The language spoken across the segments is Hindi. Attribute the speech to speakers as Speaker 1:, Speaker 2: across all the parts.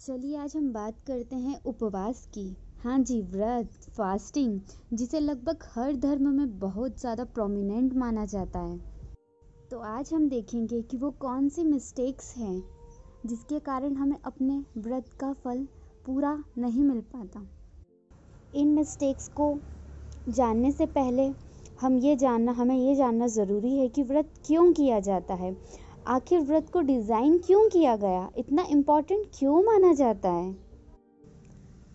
Speaker 1: चलिए आज हम बात करते हैं उपवास की। हाँ जी, व्रत, फास्टिंग, जिसे लगभग हर धर्म में बहुत ज़्यादा प्रोमिनेंट माना जाता है। तो आज हम देखेंगे कि वो कौन सी मिस्टेक्स हैं जिसके कारण हमें अपने व्रत का फल पूरा नहीं मिल पाता। इन मिस्टेक्स को जानने से पहले हमें ये जानना ज़रूरी है कि व्रत क्यों किया जाता है, आखिर व्रत को डिज़ाइन क्यों किया गया, इतना इम्पोर्टेंट क्यों माना जाता है।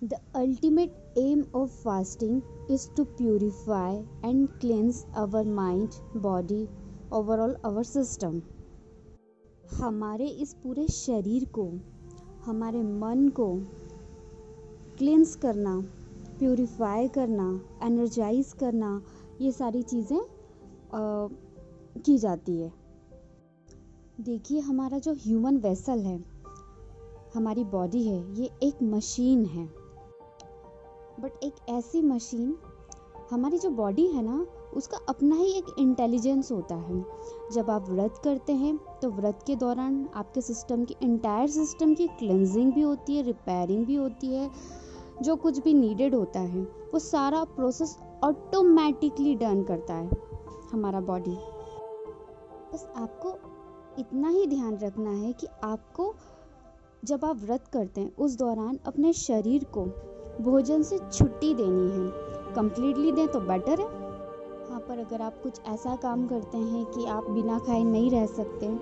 Speaker 1: The ultimate aim of fasting is to purify and cleanse our mind, body, overall our system. हमारे इस पूरे शरीर को, हमारे मन को क्लेंस करना, प्यूरिफाई करना, एनर्जाइज करना, ये सारी चीज़ें की जाती है। देखिए, हमारा जो ह्यूमन वेसल है, हमारी बॉडी है, ये एक मशीन है। बट एक ऐसी मशीन, हमारी जो बॉडी है ना, उसका अपना ही एक इंटेलिजेंस होता है। जब आप व्रत करते हैं तो व्रत के दौरान आपके सिस्टम की, इंटायर सिस्टम की क्लेंजिंग भी होती है, रिपेयरिंग भी होती है। जो कुछ भी नीडेड होता है वो सारा प्रोसेस ऑटोमेटिकली डन करता है हमारा बॉडी। बस आपको इतना ही ध्यान रखना है कि आपको जब आप व्रत करते हैं उस दौरान अपने शरीर को भोजन से छुट्टी देनी है। कंप्लीटली दें तो बेटर है। हाँ, पर अगर आप कुछ ऐसा काम करते हैं कि आप बिना खाए नहीं रह सकते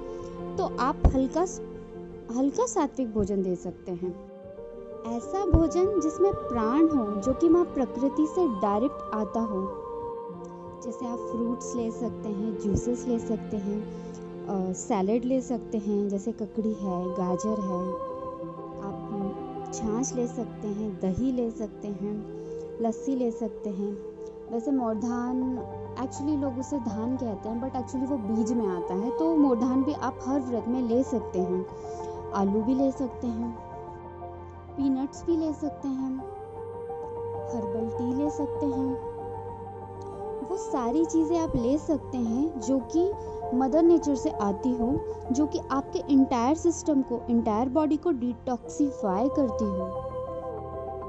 Speaker 1: तो आप हल्का सात्विक भोजन दे सकते हैं। ऐसा भोजन जिसमें प्राण हो, जो कि माँ प्रकृति से डायरेक्ट आता हो। जैसे आप फ्रूट्स ले सकते हैं, जूसेस ले सकते हैं, सैलेड ले सकते हैं, जैसे ककड़ी है, गाजर है। आप छाछ ले सकते हैं, दही ले सकते हैं, लस्सी ले सकते हैं। वैसे मोरधान, एक्चुअली लोग उसे धान कहते हैं, बट एक्चुअली वो बीज में आता है, तो मोरधान भी आप हर व्रत में ले सकते हैं। आलू भी ले सकते हैं, पीनट्स भी ले सकते हैं, हर्बल टी ले सकते हैं। वो सारी चीज़ें आप ले सकते हैं जो कि मदर नेचर से आती हो, जो कि आपके इंटायर सिस्टम को, इंटायर बॉडी को डिटॉक्सिफाई करती हो,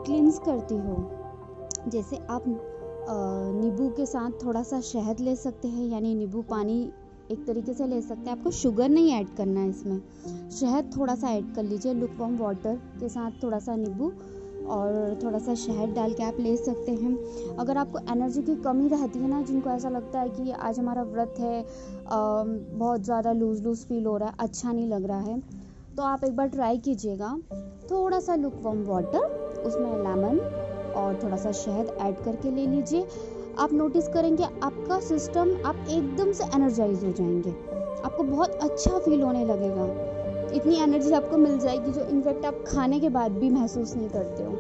Speaker 1: क्लींस करती हो। जैसे आप नींबू के साथ थोड़ा सा शहद ले सकते हैं, यानी नींबू पानी एक तरीके से ले सकते हैं। आपको शुगर नहीं ऐड करना है इसमें, शहद थोड़ा सा ऐड कर लीजिए। लुकवार्म वाटर के साथ थोड़ा सा नींबू और थोड़ा सा शहद डाल के आप ले सकते हैं। अगर आपको एनर्जी की कमी रहती है ना, जिनको ऐसा लगता है कि आज हमारा व्रत है, बहुत ज़्यादा लूज़ फील हो रहा है, अच्छा नहीं लग रहा है, तो आप एक बार ट्राई कीजिएगा। थोड़ा सा लुकवार्म वाटर, उसमें लेमन और थोड़ा सा शहद ऐड करके ले लीजिए। आप नोटिस करेंगे आपका सिस्टम, आप एकदम से एनर्जाइज हो जाएंगे, आपको बहुत अच्छा फील होने लगेगा। इतनी एनर्जी आपको मिल जाएगी जो इनफैक्ट आप खाने के बाद भी महसूस नहीं करते हो।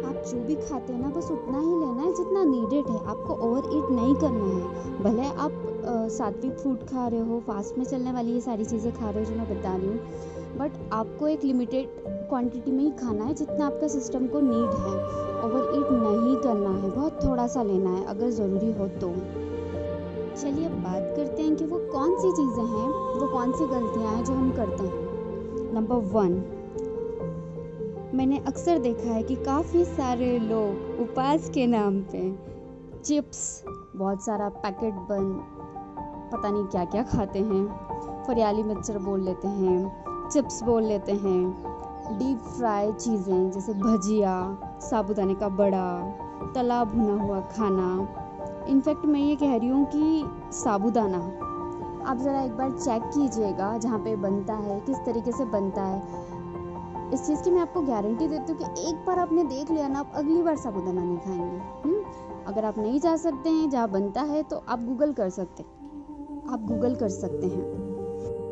Speaker 1: आप जो भी खाते हैं ना, बस उतना ही लेना है जितना नीडेड है। आपको ओवर ईट नहीं करना है। भले आप सात्विक फूड खा रहे हो, फास्ट में चलने वाली ये सारी चीज़ें खा रहे हो जो मैं बता रही हूँ, बट आपको एक लिमिटेड क्वांटिटी में ही खाना है जितना आपका सिस्टम को नीड है। ओवर ईट नहीं करना है, बहुत थोड़ा सा लेना है अगर ज़रूरी हो तो। चलिए अब बात करते हैं कि वो कौन सी चीज़ें हैं, वो कौन सी गलतियाँ हैं जो हम करते हैं। नंबर 1, मैंने अक्सर देखा है कि काफ़ी सारे लोग उपवास के नाम पे चिप्स, बहुत सारा पैकेट बंद, पता नहीं क्या क्या खाते हैं, फरियाली मिक्सचर बोल लेते हैं, चिप्स बोल लेते हैं, डीप फ्राई चीज़ें जैसे भजिया, साबूदाने का बड़ा, तला भुना हुआ खाना। इनफैक्ट मैं ये कह रही हूँ कि साबूदाना आप ज़रा एक बार चेक कीजिएगा जहाँ पे बनता है, किस तरीके से बनता है। इस चीज़ की मैं आपको गारंटी देती हूँ कि एक बार आपने देख लिया ना, आप अगली बार साबूदाना नहीं खाएंगे। अगर आप नहीं जा सकते हैं जहाँ बनता है तो आप गूगल कर सकते हैं।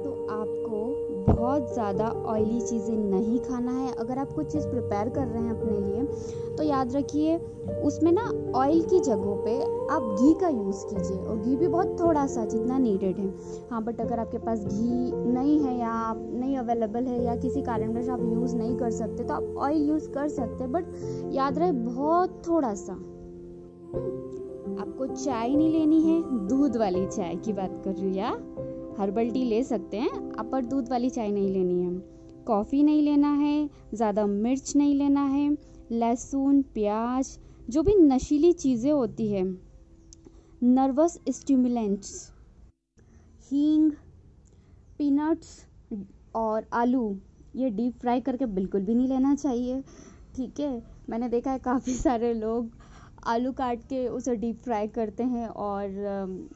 Speaker 1: तो आपको बहुत ज़्यादा ऑयली चीज़ें नहीं खाना है। अगर आप कुछ चीज़ प्रिपेयर कर रहे हैं अपने लिए तो याद रखिए उसमें ना ऑयल की जगहों पे आप घी का यूज़ कीजिए, और घी भी बहुत थोड़ा सा, जितना नीडेड है। हाँ, बट अगर आपके पास घी नहीं है या आप नहीं अवेलेबल है या किसी कारणवश आप यूज़ नहीं कर सकते तो आप ऑयल यूज़ कर सकते हैं, बट याद रहे बहुत थोड़ा सा। आपको चाय नहीं लेनी है, दूध वाली चाय की बात कर रही हूँ, या हर्बल टी ले सकते हैं आप, पर दूध वाली चाय नहीं लेनी है। कॉफ़ी नहीं लेना है, ज़्यादा मिर्च नहीं लेना है, लहसुन, प्याज, जो भी नशीली चीज़ें होती है, नर्वस स्टिमुलेंट्स, हींग, पीनट्स और आलू, ये डीप फ्राई करके बिल्कुल भी नहीं लेना चाहिए। ठीक है, मैंने देखा है काफ़ी सारे लोग आलू काट के उसे डीप फ्राई करते हैं और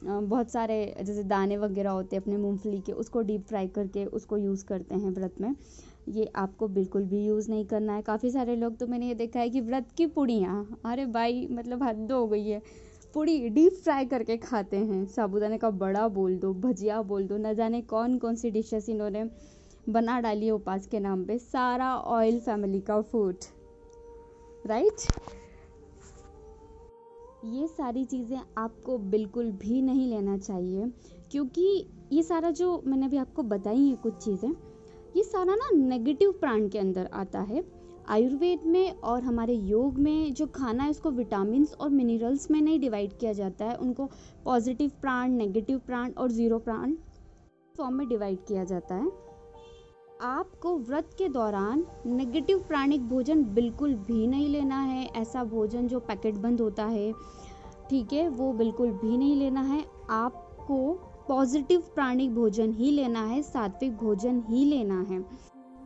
Speaker 1: बहुत सारे जैसे दाने वगैरह होते हैं अपने मूंगफली के, उसको डीप फ्राई करके उसको यूज़ करते हैं व्रत में। ये आपको बिल्कुल भी यूज़ नहीं करना है। काफ़ी सारे लोग तो मैंने ये देखा है कि व्रत की पुड़ियाँ, अरे भाई मतलब हद हो गई है, पूड़ी डीप फ्राई करके खाते हैं। साबूदाने का बड़ा बोल दो, भजिया बोल दो, न जाने कौन कौन सी डिशेस इन्होंने बना डाली है उपवास के नाम पे। सारा ऑयल फैमिली का फूड, राइट। ये सारी चीज़ें आपको बिल्कुल भी नहीं लेना चाहिए, क्योंकि ये सारा जो मैंने भी आपको बताई है कुछ चीज़ें, ये सारा ना नेगेटिव प्राण के अंदर आता है। आयुर्वेद में और हमारे योग में जो खाना है उसको विटामिन्स और मिनरल्स में नहीं डिवाइड किया जाता है, उनको पॉजिटिव प्राण, नेगेटिव प्राण और ज़ीरो प्राण फॉर्म में डिवाइड किया जाता है। आपको व्रत के दौरान नेगेटिव प्राणिक भोजन बिल्कुल भी नहीं लेना है। ऐसा भोजन जो पैकेट बंद होता है, ठीक है, वो बिल्कुल भी नहीं लेना है। आपको पॉजिटिव प्राणिक भोजन ही लेना है, सात्विक भोजन ही लेना है।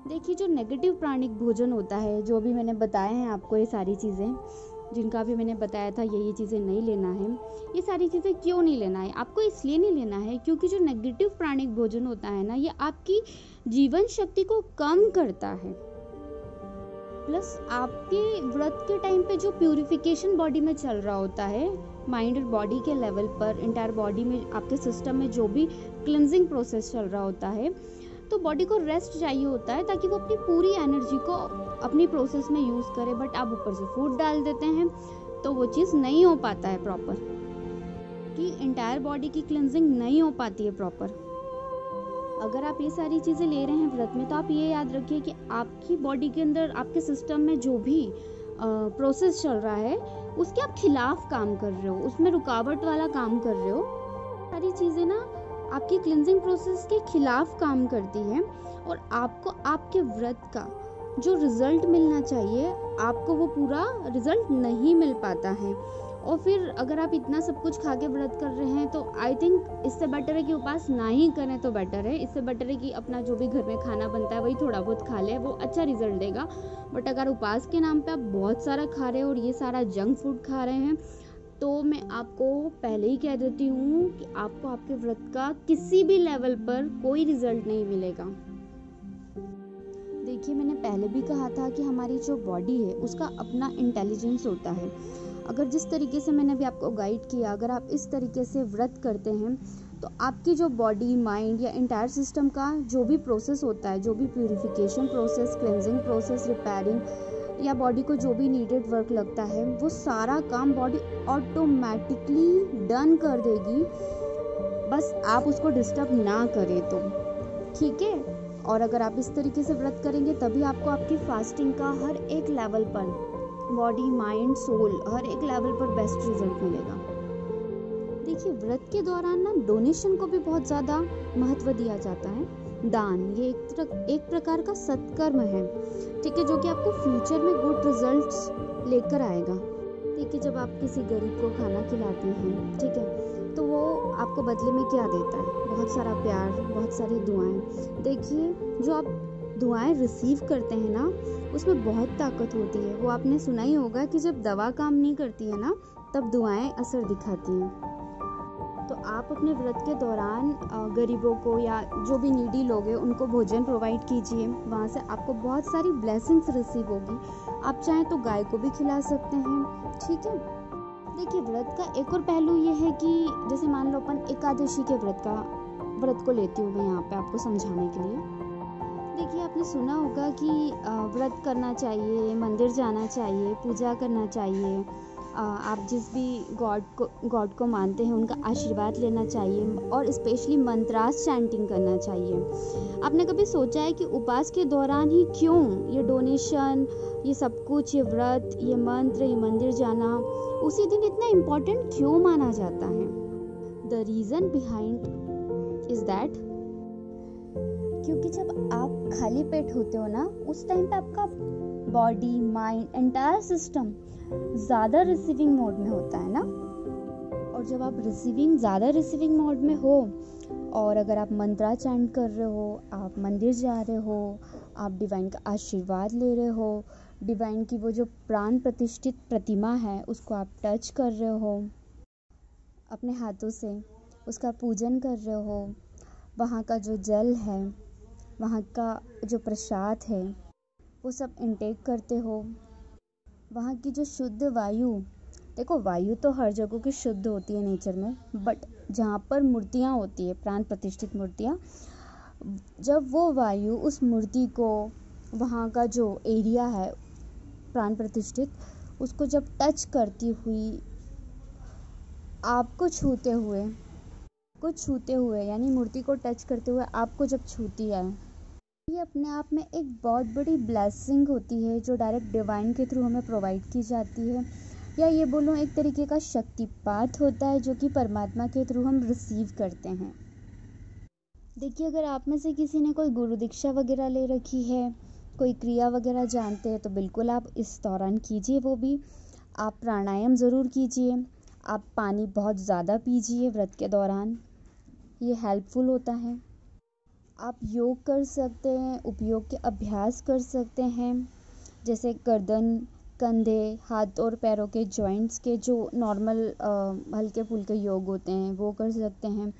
Speaker 1: देखिए, जो नेगेटिव प्राणिक भोजन होता है, जो भी मैंने बताए हैं आपको, ये सारी चीज़ें जिनका भी मैंने बताया था ये चीज़ें नहीं लेना है। ये सारी चीज़ें क्यों नहीं लेना है आपको? इसलिए नहीं लेना है क्योंकि जो नेगेटिव प्राणिक भोजन होता है ना, ये आपकी जीवन शक्ति को कम करता है। प्लस आपके व्रत के टाइम पे जो प्यूरिफिकेशन बॉडी में चल रहा होता है, माइंड और बॉडी के लेवल पर, इंटायर बॉडी में, आपके सिस्टम में जो भी क्लिनजिंग प्रोसेस चल रहा होता है, तो बॉडी को रेस्ट चाहिए होता है ताकि वो अपनी पूरी एनर्जी को अपनी प्रोसेस में यूज़ करे। बट आप ऊपर से फूड डाल देते हैं तो वो चीज़ नहीं हो पाता है प्रॉपर, कि इंटायर बॉडी की क्लिनजिंग नहीं हो पाती है प्रॉपर। अगर आप ये सारी चीज़ें ले रहे हैं व्रत में, तो आप ये याद रखिए कि आपकी बॉडी के अंदर, आपके सिस्टम में जो भी प्रोसेस चल रहा है उसके आप खिलाफ काम कर रहे हो, उसमें रुकावट वाला काम कर रहे हो। सारी चीज़ें ना आपकी क्लिनजिंग प्रोसेस के खिलाफ काम करती है और आपको आपके व्रत का जो रिजल्ट मिलना चाहिए, आपको वो पूरा रिजल्ट नहीं मिल पाता है। और फिर अगर आप इतना सब कुछ खा के व्रत कर रहे हैं तो आई थिंक इससे बेटर है कि उपवास ना ही करें तो बेटर है। इससे बेटर है कि अपना जो भी घर में खाना बनता है वही थोड़ा बहुत खा ले, वो अच्छा रिजल्ट देगा। बट अगर उपवास के नाम पे आप बहुत सारा खा रहे हो और ये सारा जंक फूड खा रहे हैं, तो मैं आपको पहले ही कह देती हूँ कि आपको आपके व्रत का किसी भी लेवल पर कोई रिजल्ट नहीं मिलेगा। देखिए, मैंने पहले भी कहा था कि हमारी जो बॉडी है उसका अपना इंटेलिजेंस होता है। अगर जिस तरीके से मैंने भी आपको गाइड किया, अगर आप इस तरीके से व्रत करते हैं तो आपकी जो बॉडी, माइंड या इंटायर सिस्टम का जो भी प्रोसेस होता है, जो भी purification process, cleansing process, repairing या बॉडी को जो भी नीडेड वर्क लगता है, वो सारा काम बॉडी ऑटोमेटिकली डन कर देगी, बस आप उसको डिस्टर्ब ना करें तो, ठीक है। और अगर आप इस तरीके से व्रत करेंगे तभी आपको आपकी फास्टिंग का हर एक लेवल पर, बॉडी, माइंड, सोल, हर एक लेवल पर बेस्ट रिजल्ट मिलेगा। देखिए, व्रत के दौरान ना डोनेशन को भी बहुत ज़्यादा महत्व दिया जाता है। दान ये एक प्रकार का सत्कर्म है, ठीक है, जो कि आपको फ्यूचर में गुड रिजल्ट्स लेकर आएगा। देखिए, जब आप किसी गरीब को खाना खिलाते हैं, ठीक है, तो वो आपको बदले में क्या देता है? बहुत सारा प्यार, बहुत सारी दुआएं। देखिए, जो आप दुआएं रिसीव करते हैं ना, उसमें बहुत ताकत होती है। वो आपने सुना ही होगा कि जब दवा काम नहीं करती है ना, तब दुआएं असर दिखाती हैं। तो आप अपने व्रत के दौरान गरीबों को या जो भी नीडी लोग हैं उनको भोजन प्रोवाइड कीजिए। वहाँ से आपको बहुत सारी ब्लेसिंग्स रिसीव होगी। आप चाहें तो गाय को भी खिला सकते हैं, ठीक है। देखिए, व्रत का एक और पहलू ये है कि जैसे मान लो अपन एकादशी के व्रत को लेती हूँ मैं यहाँ पे आपको समझाने के लिए। देखिए, आपने सुना होगा कि व्रत करना चाहिए, मंदिर जाना चाहिए, पूजा करना चाहिए, आप जिस भी गॉड को मानते हैं उनका आशीर्वाद लेना चाहिए और स्पेशली मंत्रास चैंटिंग करना चाहिए। आपने कभी सोचा है कि उपवास के दौरान ही क्यों ये डोनेशन, ये सब कुछ, ये व्रत, ये मंत्र, ये मंदिर जाना उसी दिन इतना इम्पोर्टेंट क्यों माना जाता है? The reason behind is that क्योंकि जब आप खाली पेट होते हो ना, उस टाइम पे आपका बॉडी, माइंड, एंटायर सिस्टम ज़्यादा रिसीविंग मोड में होता है ना। और जब आप ज़्यादा रिसीविंग मोड में हो, और अगर आप मंत्रा चैंट कर रहे हो, आप मंदिर जा रहे हो, आप डिवाइन का आशीर्वाद ले रहे हो, डिवाइन की वो जो प्राण प्रतिष्ठित प्रतिमा है उसको आप टच कर रहे हो अपने हाथों से, उसका पूजन कर रहे हो, वहाँ का जो जल है, वहाँ का जो प्रसाद है वो सब इंटेक करते हो, वहाँ की जो शुद्ध वायु, देखो वायु तो हर जगह की शुद्ध होती है नेचर में, बट जहाँ पर मूर्तियाँ होती है, प्राण प्रतिष्ठित मूर्तियाँ, जब वो वायु उस मूर्ति को, वहाँ का जो एरिया है प्राण प्रतिष्ठित, उसको जब टच करती हुई, आपको छूते हुए यानी मूर्ति को टच करते हुए आपको जब छूती है, ये अपने आप में एक बहुत बड़ी ब्लेसिंग होती है जो डायरेक्ट डिवाइन के थ्रू हमें प्रोवाइड की जाती है, या ये बोलूँ एक तरीके का शक्तिपात होता है जो कि परमात्मा के थ्रू हम रिसीव करते हैं। देखिए, अगर आप में से किसी ने कोई गुरु दीक्षा वगैरह ले रखी है, कोई क्रिया वगैरह जानते हैं, तो बिल्कुल आप इस दौरान कीजिए। वो भी आप प्राणायाम ज़रूर कीजिए, आप पानी बहुत ज़्यादा पीजिए व्रत के दौरान, ये हेल्पफुल होता है। आप योग कर सकते हैं, उपयोग के अभ्यास कर सकते हैं, जैसे गर्दन, कंधे, हाथ और पैरों के जॉइंट्स के जो नॉर्मल हल्के फुल्के योग होते हैं वो कर सकते हैं।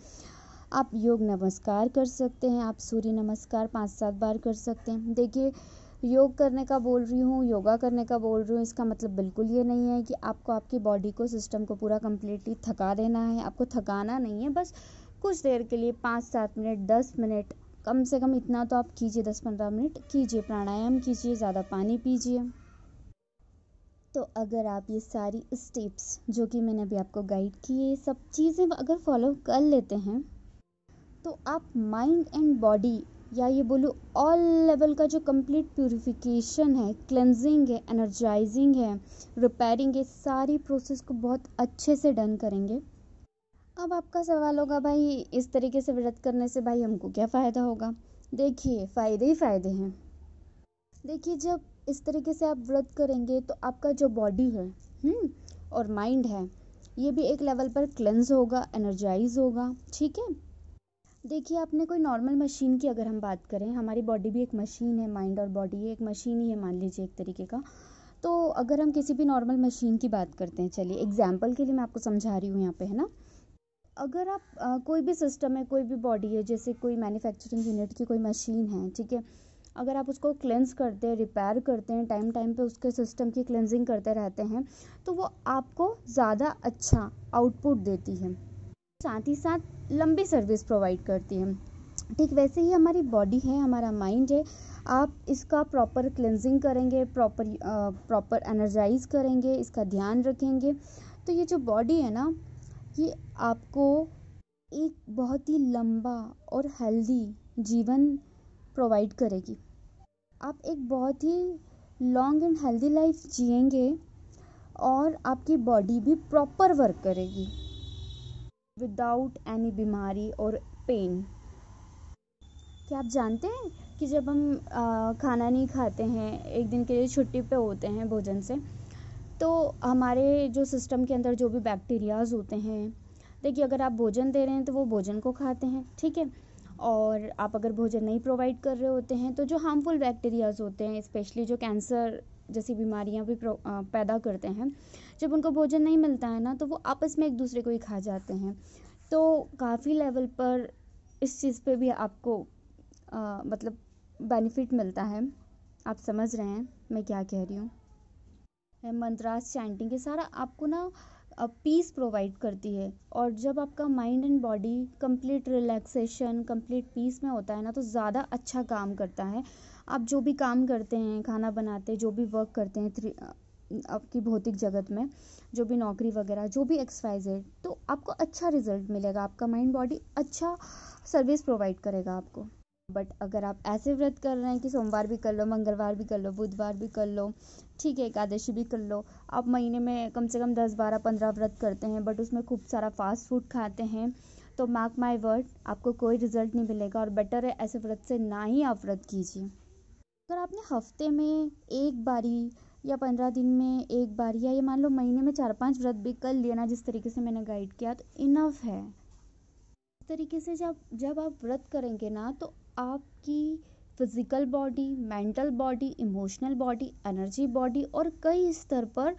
Speaker 1: आप योग नमस्कार कर सकते हैं, आप सूर्य नमस्कार 5-7 बार कर सकते हैं। देखिए, योग करने का बोल रही हूँ, योगा करने का बोल रही हूँ, इसका मतलब बिल्कुल ये नहीं है कि आपको आपकी बॉडी को, सिस्टम को पूरा कम्प्लीटली थका देना है। आपको थकाना नहीं है, बस कुछ देर के लिए 5-7 मिनट, 10 मिनट, कम से कम इतना तो आप कीजिए, 10-15 मिनट कीजिए, प्राणायाम कीजिए, ज़्यादा पानी पीजिए। तो अगर आप ये सारी स्टेप्स जो कि मैंने अभी आपको गाइड किए, सब चीज़ें अगर फॉलो कर लेते हैं, तो आप माइंड एंड बॉडी, या ये बोलो ऑल लेवल का जो कंप्लीट प्यूरिफिकेशन है, क्लेंजिंग है, एनर्जाइजिंग है, रिपेयरिंग है, सारी प्रोसेस को बहुत अच्छे से डन करेंगे। अब आपका सवाल होगा, भाई इस तरीके से व्रत करने से भाई हमको क्या फ़ायदा होगा? देखिए, फ़ायदे ही फ़ायदे हैं। देखिए, जब इस तरीके से आप व्रत करेंगे तो आपका जो बॉडी है और माइंड है, ये भी एक लेवल पर क्लेंज होगा, एनर्जाइज होगा, ठीक है। देखिए, आपने कोई नॉर्मल मशीन की अगर हम बात करें, हमारी बॉडी भी एक मशीन है, माइंड और बॉडी एक मशीन ही है, मान लीजिए एक तरीके का। तो अगर हम किसी भी नॉर्मल मशीन की बात करते हैं, चलिए एग्जाम्पल के लिए मैं आपको समझा रही हूँ यहाँ पे, है ना। अगर आप कोई भी सिस्टम है, कोई भी बॉडी है, जैसे कोई मैन्युफैक्चरिंग यूनिट की कोई मशीन है, ठीक है, अगर आप उसको क्लेंस करते हैं, रिपेयर करते हैं, टाइम टाइम पे उसके सिस्टम की क्लेंजिंग करते रहते हैं, तो वो आपको ज़्यादा अच्छा आउटपुट देती है, साथ ही साथ लंबी सर्विस प्रोवाइड करती है। ठीक वैसे ही हमारी बॉडी है, हमारा माइंड है, आप इसका प्रॉपर क्लेंजिंग करेंगे, प्रॉपर एनर्जाइज करेंगे, इसका ध्यान रखेंगे, तो ये जो बॉडी है ना, ये आपको एक बहुत ही लंबा और हेल्दी जीवन प्रोवाइड करेगी। आप एक बहुत ही लॉन्ग एंड हेल्दी लाइफ जिएंगे, और आपकी बॉडी भी प्रॉपर वर्क करेगी विदाउट एनी बीमारी और पेन। क्या आप जानते हैं कि जब हम खाना नहीं खाते हैं, एक दिन के लिए छुट्टी पे होते हैं भोजन से, तो हमारे जो सिस्टम के अंदर जो भी बैक्टीरियाज होते हैं, देखिए अगर आप भोजन दे रहे हैं तो वो भोजन को खाते हैं, ठीक है, और आप अगर भोजन नहीं प्रोवाइड कर रहे होते हैं तो जो हार्मफुल बैक्टीरियाज होते हैं, स्पेशली जो कैंसर जैसी बीमारियां भी पैदा करते हैं, जब उनको भोजन नहीं मिलता है ना, तो वो आपस में एक दूसरे को ही खा जाते हैं। तो काफ़ी लेवल पर इस चीज़ पे भी आपको मतलब बेनिफिट मिलता है। आप समझ रहे हैं मैं क्या कह रही हूँ। मंत्रास, चैंटिंग, ये सारा आपको ना पीस प्रोवाइड करती है, और जब आपका mind and body complete relaxation, complete peace में होता है ना, तो ज़्यादा अच्छा काम करता है। आप जो भी काम करते हैं, खाना बनाते हैं, जो भी वर्क करते हैं आपकी भौतिक जगत में, जो भी नौकरी वगैरह, जो भी XYZ, तो आपको अच्छा रिजल्ट मिलेगा, आपका माइंड बॉडी अच्छा सर्विस प्रोवाइड करेगा आपको। बट अगर आप ऐसे व्रत कर रहे हैं कि सोमवार भी कर लो, मंगलवार भी कर लो, बुधवार भी कर लो, ठीक है, एकादशी भी कर लो, आप महीने में कम से कम 10, 12, 15 व्रत करते हैं, बट उसमें खूब सारा फास्ट फूड खाते हैं, तो मार्क माय वर्ड, आपको कोई रिजल्ट नहीं मिलेगा और बेटर है ऐसे व्रत से ना ही आप व्रत कीजिए। अगर आपने हफ्ते में एक बारी या 15 दिन में एक बार या ये मान लो महीने में 4-5 व्रत भी कर लिया ना, जिस तरीके से मैंने गाइड किया, तो इनफ है। इस तरीके से जब जब आप व्रत करेंगे ना, तो आपकी physical body, mental body, emotional body, energy body और कई स्तर पर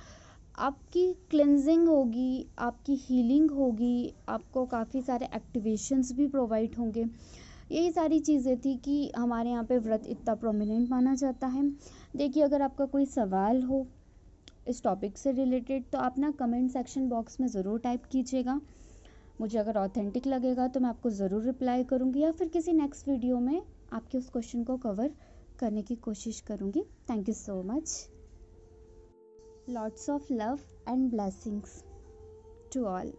Speaker 1: आपकी क्लेंजिंग होगी, आपकी हीलिंग होगी, आपको काफ़ी सारे एक्टिवेशंस भी प्रोवाइड होंगे। यही सारी चीज़ें थी कि हमारे यहाँ पे व्रत इतना प्रोमिनेंट माना जाता है। देखिए, अगर आपका कोई सवाल हो इस टॉपिक से रिलेटेड तो आप ना कमेंट सेक्शन बॉक्स में ज़रूर टाइप कीजिएगा। मुझे अगर ऑथेंटिक लगेगा तो मैं आपको ज़रूर रिप्लाई करूँगी या फिर किसी नेक्स्ट वीडियो में आपके उस क्वेश्चन को कवर करने की कोशिश करूँगी। Thank you so much. Lots of love and blessings to all.